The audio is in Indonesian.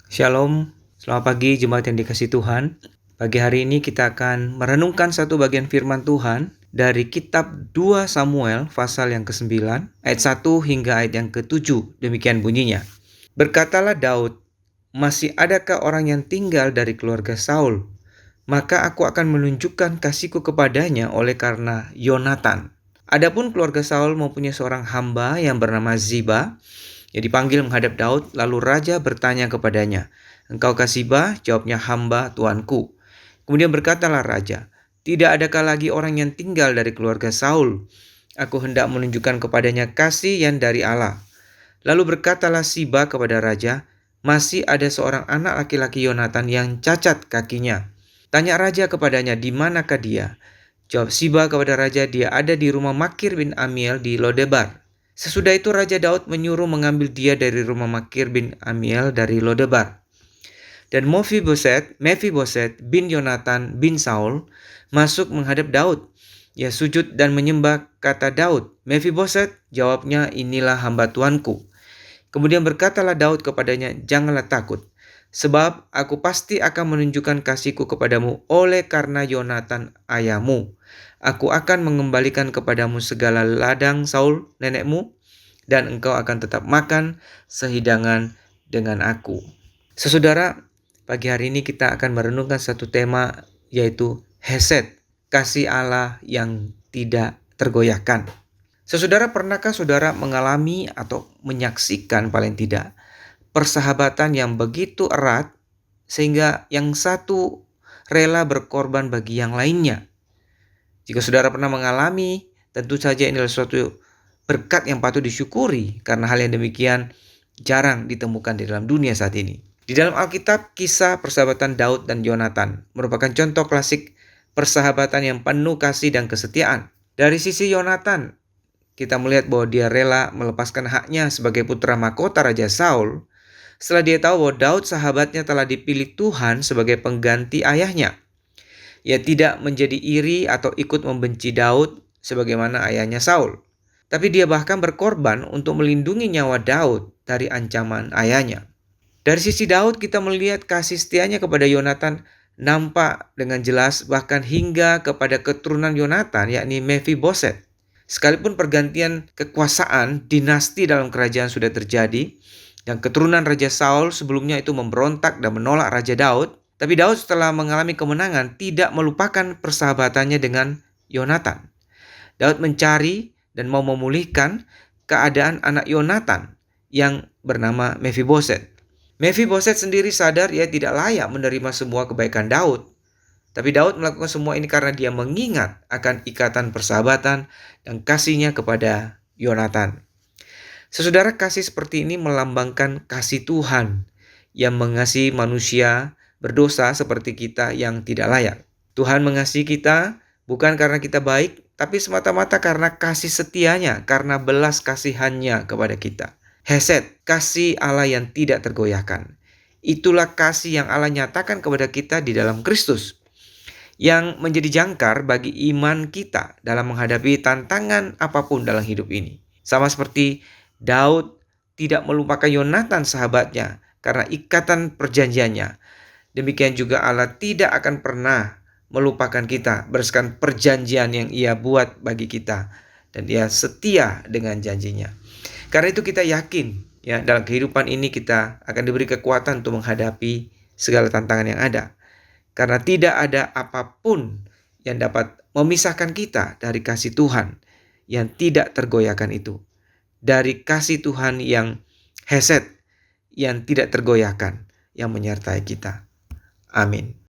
Shalom, selamat pagi jemaat yang dikasihi Tuhan. Pagi hari ini kita akan merenungkan satu bagian firman Tuhan dari kitab 2 Samuel pasal yang ke-9 ayat 1 hingga ayat yang ke-7. Demikian bunyinya. Berkatalah Daud, masih adakah orang yang tinggal dari keluarga Saul? Maka aku akan menunjukkan kasihku kepadanya oleh karena Yonatan. Adapun keluarga Saul mempunyai seorang hamba yang bernama Ziba. Ia dipanggil menghadap Daud, lalu raja bertanya kepadanya, "Engkaukah Ziba?" Jawabnya, "Hamba tuanku." Kemudian berkatalah raja, "Tidak adakah lagi orang yang tinggal dari keluarga Saul? Aku hendak menunjukkan kepadanya kasih yang dari Allah." Lalu berkatalah Ziba kepada raja, "Masih ada seorang anak laki-laki Yonatan yang cacat kakinya." Tanya raja kepadanya, "Di manakah dia?" Jawab Ziba kepada raja, "Dia ada di rumah Makir bin Amiel di Lodebar." Sesudah itu Raja Daud menyuruh mengambil dia dari rumah Makir bin Amiel dari Lodebar. Dan Mephiboset bin Yonatan bin Saul masuk menghadap Daud. Ia sujud dan menyembah, kata Daud, "Mephiboset," jawabnya, "Inilah hamba tuanku." Kemudian berkatalah Daud kepadanya, "Janganlah takut, sebab aku pasti akan menunjukkan kasihku kepadamu oleh karena Yonatan ayahmu. Aku akan mengembalikan kepadamu segala ladang Saul nenekmu, dan engkau akan tetap makan sehidangan dengan aku." Saudara, pagi hari ini kita akan merenungkan satu tema, yaitu Hesed, kasih Allah yang tidak tergoyahkan. Saudara, pernahkah saudara mengalami atau menyaksikan paling tidak persahabatan yang begitu erat sehingga yang satu rela berkorban bagi yang lainnya? Jika saudara pernah mengalami, tentu saja ini adalah suatu berkat yang patut disyukuri, karena hal yang demikian jarang ditemukan di dalam dunia saat ini. Di dalam Alkitab, kisah persahabatan Daud dan Yonatan merupakan contoh klasik persahabatan yang penuh kasih dan kesetiaan. Dari sisi Yonatan, kita melihat bahwa dia rela melepaskan haknya sebagai putra mahkota Raja Saul setelah dia tahu bahwa Daud sahabatnya telah dipilih Tuhan sebagai pengganti ayahnya. Ia tidak menjadi iri atau ikut membenci Daud sebagaimana ayahnya Saul. Tapi dia bahkan berkorban untuk melindungi nyawa Daud dari ancaman ayahnya. Dari sisi Daud, kita melihat kasih setianya kepada Yonatan nampak dengan jelas, bahkan hingga kepada keturunan Yonatan, yakni Mephiboset. Sekalipun pergantian kekuasaan dinasti dalam kerajaan sudah terjadi, dan keturunan Raja Saul sebelumnya itu memberontak dan menolak Raja Daud, tapi Daud setelah mengalami kemenangan tidak melupakan persahabatannya dengan Yonatan. Daud mencari dan mau memulihkan keadaan anak Yonatan yang bernama Mephiboset. Mephiboset sendiri sadar ia tidak layak menerima semua kebaikan Daud. Tapi Daud melakukan semua ini karena dia mengingat akan ikatan persahabatan dan kasihnya kepada Yonatan. Saudara, kasih seperti ini melambangkan kasih Tuhan yang mengasihi manusia berdosa seperti kita yang tidak layak. Tuhan mengasihi kita bukan karena kita baik, tapi semata-mata karena kasih setianya, karena belas kasihannya kepada kita. Hesed, kasih Allah yang tidak tergoyahkan. Itulah kasih yang Allah nyatakan kepada kita di dalam Kristus, yang menjadi jangkar bagi iman kita dalam menghadapi tantangan apapun dalam hidup ini. Sama seperti Daud tidak melupakan Yonatan sahabatnya karena ikatan perjanjiannya, demikian juga Allah tidak akan pernah melupakan kita berdasarkan perjanjian yang Ia buat bagi kita, dan Ia setia dengan janjinya. Karena itu kita yakin ya, dalam kehidupan ini kita akan diberi kekuatan untuk menghadapi segala tantangan yang ada. Karena tidak ada apapun yang dapat memisahkan kita dari kasih Tuhan yang tidak tergoyahkan itu. Dari kasih Tuhan yang Hesed, yang tidak tergoyahkan, yang menyertai kita. Amin.